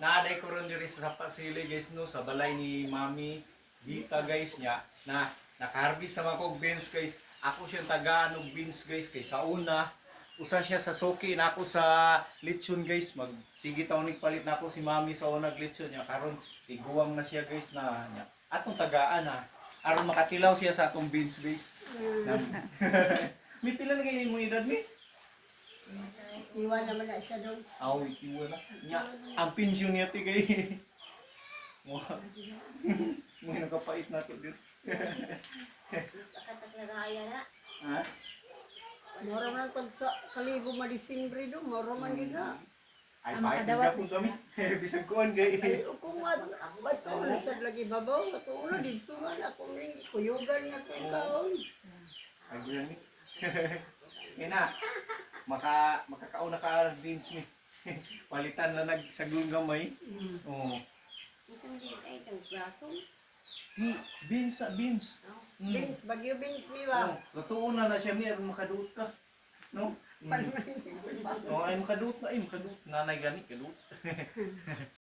naaday ko ron diri sa pasili guys no sa balay ni Mami Dita guys niya na naka-harvest naman ko beans guys. Ako siyang tagaan og beans guys kay sa una usa siya sa suki na ako sa lechon guys. Mag sige taon palit na ako si Mami sa unang lechon niya karon tiguwang na siya guys na niya. Atong tagaan ha. Aron makatilaw siya sa atong beans guys. May pila na kayo mo edad mi? Iwan naman na siya doon. Aw, iwan na. Nya, ang pensyon niya ti kay. Mo. Mo nakapait na to dito. Katak nagahaya na. Ha? Moro man pag sa kalibo ma Disyembre do, moro man din na. Ay, Ang bakit makadawat hindi po kami? Bisag kuhan kay. Ay, kung bato na sa lagi babaw, bato ulo dito man ako ning kuyugan na kay kaon. Ay, gani. Kina, makakaon na ka beans mi. Palitan na nagsagong gamay. Oo. Kung di ay tang braso. Beans, beans. Beans, bagyo beans mi ba? Totoo na siya mi aron makaduot ka. No? Panay. Oh, ay makadut na, makadut. Nanay gani, kadut.